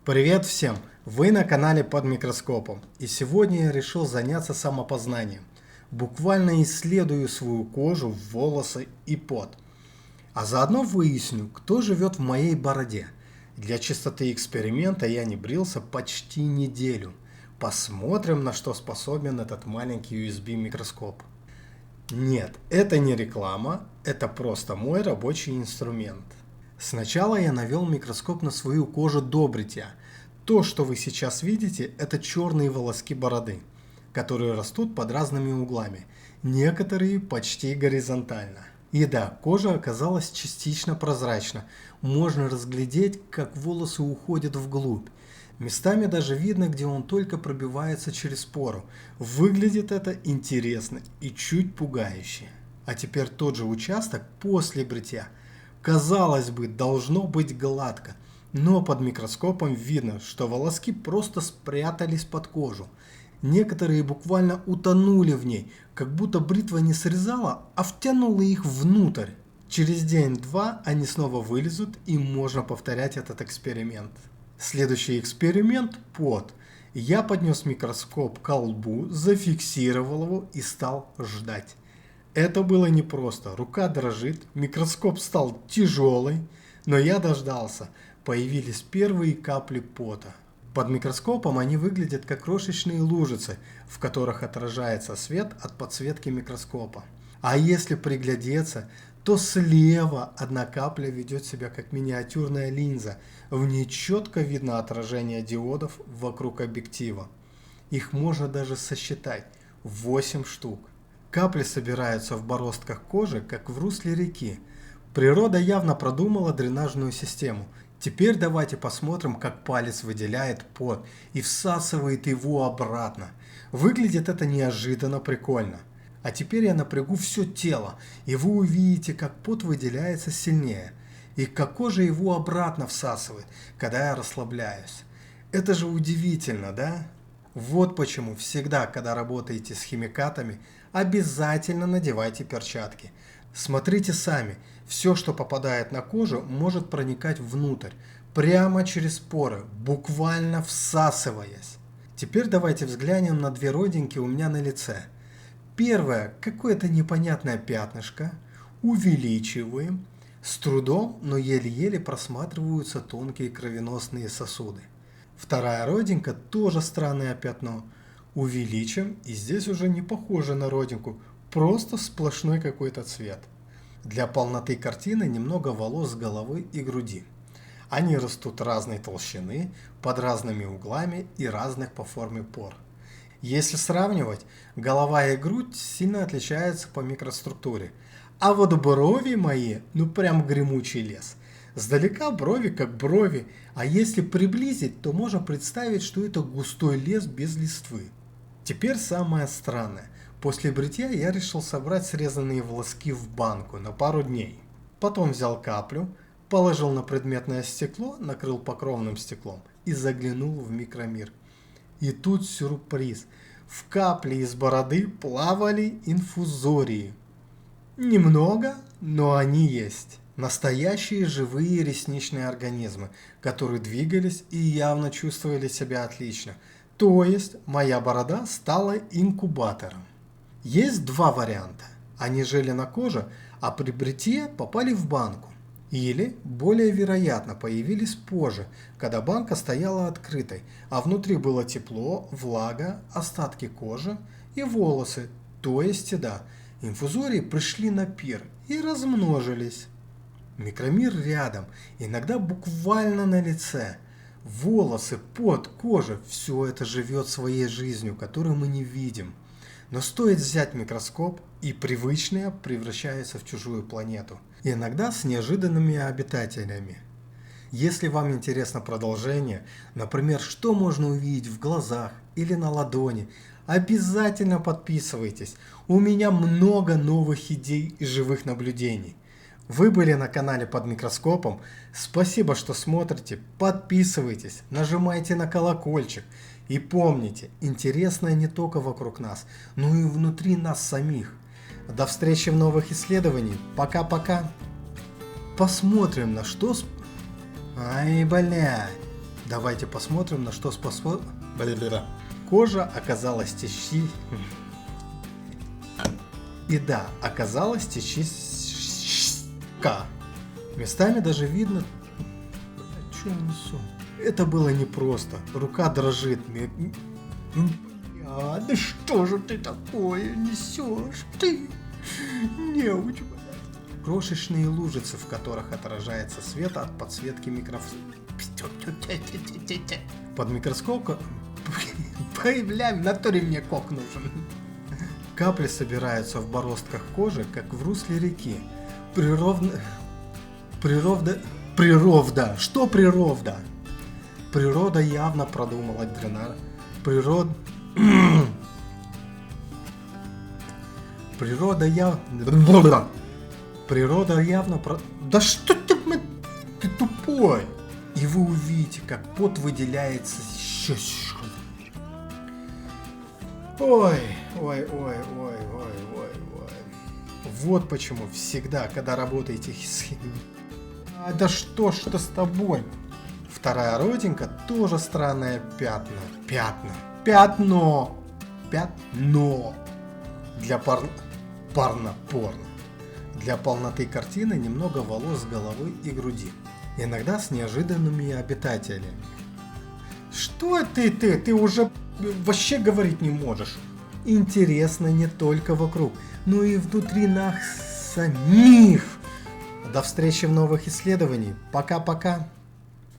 Привет всем! Вы на канале Под микроскопом, и сегодня я решил заняться самопознанием. Буквально исследую свою кожу, волосы и пот. А заодно выясню, кто живет в моей бороде. Для чистоты эксперимента я не брился почти неделю. Посмотрим, на что способен этот маленький USB микроскоп. Нет, это не реклама, это просто мой рабочий инструмент. Сначала я навел микроскоп на свою кожу до бритья. То, что вы сейчас видите, это черные волоски бороды, которые растут под разными углами, некоторые почти горизонтально. И да, кожа оказалась частично прозрачна, можно разглядеть, как волосы уходят вглубь. Местами даже видно, где он только пробивается через пору. Выглядит это интересно и чуть пугающе. А теперь тот же участок после бритья. Казалось бы, должно быть гладко, но под микроскопом видно, что волоски просто спрятались под кожу. Некоторые буквально утонули в ней, как будто бритва не срезала, а втянула их внутрь. Через день-два они снова вылезут, и можно повторять этот эксперимент. Следующий эксперимент – пот. Я поднес микроскоп к лбу, зафиксировал его и стал ждать. Это было непросто, рука дрожит, микроскоп стал тяжелый, но я дождался. Появились первые капли пота. Под микроскопом они выглядят как крошечные лужицы, в которых отражается свет от подсветки микроскопа. А если приглядеться, то слева одна капля ведет себя как миниатюрная линза. В ней четко видно отражение диодов вокруг объектива. Их можно даже сосчитать – 8 штук. Капли собираются в бороздках кожи, как в русле реки. Природа явно продумала дренажную систему. Теперь давайте посмотрим, как палец выделяет пот и всасывает его обратно. Выглядит это неожиданно прикольно. А теперь я напрягу все тело, и вы увидите, как пот выделяется сильнее, и как кожа его обратно всасывает, когда я расслабляюсь. Это же удивительно, да? Вот почему всегда, когда работаете с химикатами, обязательно надевайте перчатки. Смотрите сами, все, что попадает на кожу, может проникать внутрь, прямо через поры, буквально всасываясь. Теперь давайте взглянем на две родинки у меня на лице. Первое, какое-то непонятное пятнышко, увеличиваем, с трудом, но еле-еле просматриваются тонкие кровеносные сосуды. Вторая родинка, тоже странное пятно, увеличим, и здесь уже не похоже на родинку, просто сплошной какой-то цвет. Для полноты картины немного волос с головы и груди. Они растут разной толщины, под разными углами и разных по форме пор. Если сравнивать, голова и грудь сильно отличаются по микроструктуре. А вот брови мои, ну прям гремучий лес. Сдалека брови как брови, а если приблизить, то можно представить, что это густой лес без листвы. Теперь самое странное. После бритья я решил собрать срезанные волоски в банку на пару дней. Потом взял каплю, положил на предметное стекло, накрыл покровным стеклом и заглянул в микромир. И тут сюрприз. В капле из бороды плавали инфузории. Немного, но они есть. Настоящие живые ресничные организмы, которые двигались и явно чувствовали себя отлично. То есть моя борода стала инкубатором. Есть два варианта. Они жили на коже, а при бритье попали в банку. Или, более вероятно, появились позже, когда банка стояла открытой, а внутри было тепло, влага, остатки кожи и волосы, то есть инфузории пришли на пир и размножились. Микромир рядом, иногда буквально на лице. Волосы, пот, кожа – все это живет своей жизнью, которую мы не видим. Но стоит взять микроскоп, и привычное превращается в чужую планету. И иногда с неожиданными обитателями. Если вам интересно продолжение, например, что можно увидеть в глазах или на ладони, обязательно подписывайтесь. У меня много новых идей и живых наблюдений. Вы были на канале Под микроскопом. Спасибо, что смотрите. Подписывайтесь, нажимайте на колокольчик. И помните, интересное не только вокруг нас, но и внутри нас самих. До встречи в новых исследованиях. Пока-пока. Посмотрим, на что... Ай, блядь. Давайте посмотрим, на что способна. Кожа оказалась И да, оказалась Местами даже видно... Что я несу? Это было непросто. Рука дрожит. Да что же ты такое несешь? Ты неуч, блядь. Крошечные лужицы, в которых отражается свет от подсветки микрофона. Под микроскопом... Бля, в натуре мне кок нужен. Капли собираются в бороздках кожи, как в русле реки. Природа... Что природа? Природа явно продумала дренаж. Природа явно Да что ты тупой! И вы увидите, как пот выделяется. Ой. Вот почему всегда, когда работаете с... Да что с тобой? Вторая родинка тоже странное пятно. Пятно. Для порно. Для полноты картины немного волос с головы и груди. Иногда с неожиданными обитателями. Что ты уже вообще говорить не можешь? Интересно не только вокруг, но и внутри нас самих. До встречи в новых исследованиях. Пока-пока.